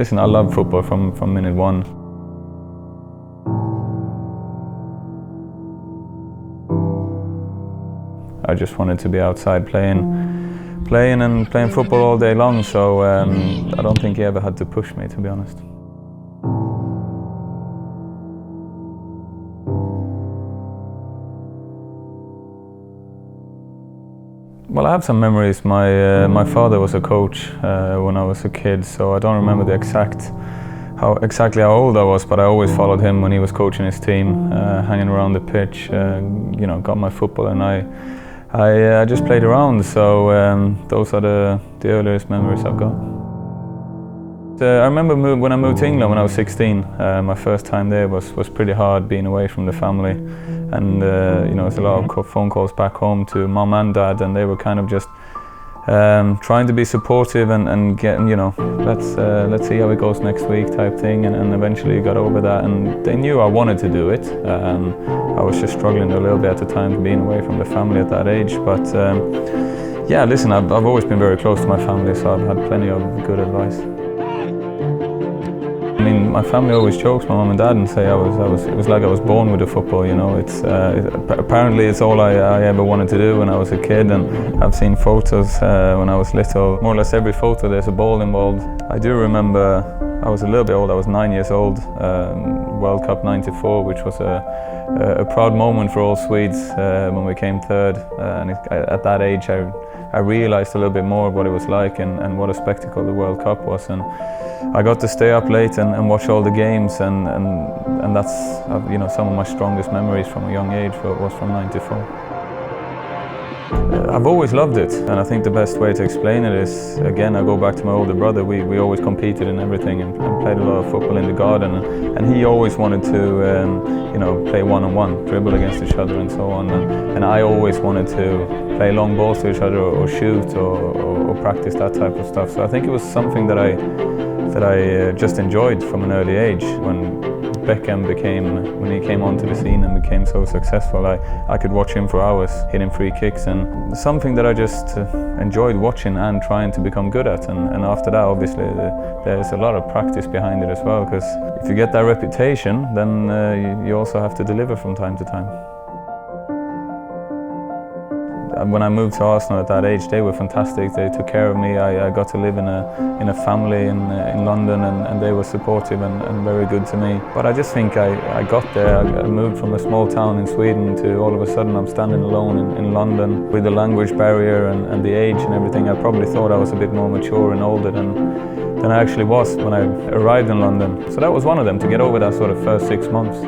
Listen, I love football from minute one. I just wanted to be outside playing football all day long, so I don't think he ever had to push me, to be honest. Well, I have some memories. My father was a coach when I was a kid, so I don't remember exactly how old I was, but I always followed him when he was coaching his team, hanging around the pitch, got my football, and I just played around, so those are the earliest memories I've got. I remember when I moved to England when I was 16. My first time there was pretty hard, being away from the family, and there's a lot of phone calls back home to mum and dad, and they were kind of just trying to be supportive and get, let's see how it goes next week type thing, and eventually got over that, and they knew I wanted to do it. I was just struggling a little bit at the time, being away from the family at that age, but yeah, listen, I've always been very close to my family, so I've had plenty of good advice. I mean, my family always jokes, my mum and dad, and say it was like I was born with the football, apparently it's all I ever wanted to do when I was a kid, and I've seen photos when I was little. More or less every photo there's a ball involved. I do remember I was a little bit old, I was 9 years old, World Cup '94, which was a proud moment for all Swedes when we came third, and at that age I realised a little bit more of what it was like and what a spectacle the World Cup was, and I got to stay up late and watch all the games, and that's some of my strongest memories from a young age was from '94. I've always loved it, and I think the best way to explain it is, again, I go back to my older brother. We always competed in everything and played a lot of football in the garden, and he always wanted to play one-on-one, dribble against each other and so on, and I always wanted to play long balls to each other or shoot or practice that type of stuff. So I think it was something that I just enjoyed from an early age. When when he came onto the scene and became so successful, I could watch him for hours hitting free kicks, and something that I just enjoyed watching and trying to become good at. And after that, obviously, there's a lot of practice behind it as well, because if you get that reputation, then you also have to deliver from time to time. When I moved to Arsenal at that age, they were fantastic. They took care of me. I got to live in a family in London, and they were supportive and very good to me. But I just think I got there. I moved from a small town in Sweden to all of a sudden I'm standing alone in London with the language barrier and the age and everything. I probably thought I was a bit more mature and older than I actually was when I arrived in London. So that was one of them, to get over that sort of first 6 months.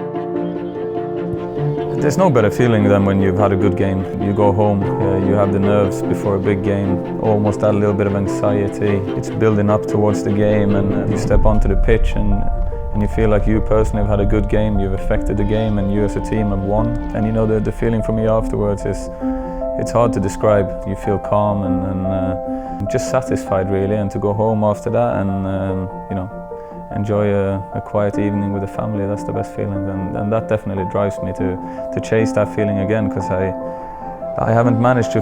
There's no better feeling than when you've had a good game. You go home, you have the nerves before a big game, almost that little bit of anxiety. It's building up towards the game, and you step onto the pitch and you feel like you personally have had a good game, you've affected the game, and you as a team have won. And the feeling for me afterwards it's hard to describe. You feel calm and just satisfied, really, and to go home after that and enjoy a quiet evening with the family, that's the best feeling, and that definitely drives me to chase that feeling again, because I haven't managed to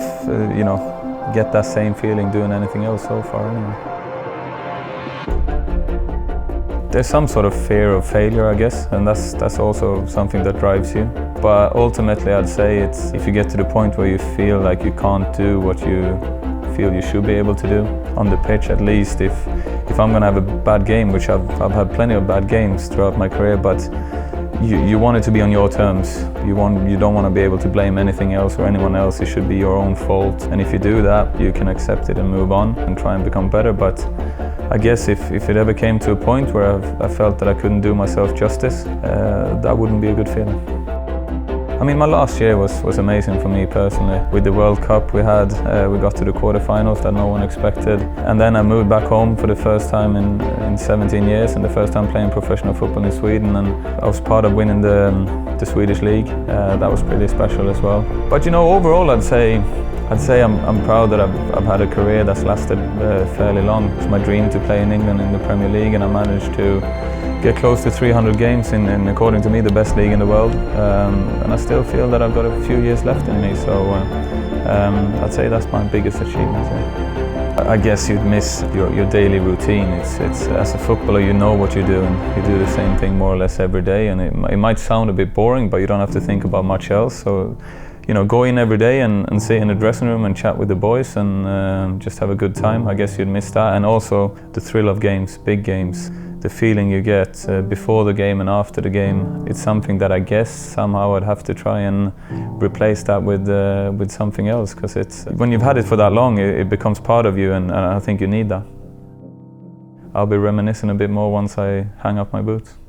get that same feeling doing anything else so far anyway. There's some sort of fear of failure, I guess, and that's also something that drives you. But ultimately I'd say it's if you get to the point where you feel like you can't do what you feel you should be able to do on the pitch, at least if I'm going to have a bad game, which I've had plenty of bad games throughout my career, but you want it to be on your terms. You don't want to be able to blame anything else or anyone else. It should be your own fault, and if you do that, you can accept it and move on and try and become better. But I guess if it ever came to a point where I felt that I couldn't do myself justice, that wouldn't be a good feeling. I mean, my last year was amazing for me personally. With the World Cup we got to the quarterfinals that no one expected. And then I moved back home for the first time in 17 years, and the first time playing professional football in Sweden. And I was part of winning the Swedish league. That was pretty special as well. But overall I'd say I'm proud that I've had a career that's lasted fairly long. It's my dream to play in England in the Premier League, and I managed to get close to 300 games in according to me, the best league in the world. And I still feel that I've got a few years left in me, so I'd say that's my biggest achievement. Yeah. I guess you'd miss your daily routine. It's as a footballer, you know what you're doing. You do the same thing more or less every day, and it might sound a bit boring, but you don't have to think about much else. So, go in every day and sit in the dressing room and chat with the boys and just have a good time. I guess you'd miss that, and also the thrill of games, big games. The feeling you get before the game and after the game, it's something that I guess somehow I'd have to try and replace that with something else, because when you've had it for that long, it becomes part of you, and I think you need that. I'll be reminiscing a bit more once I hang up my boots.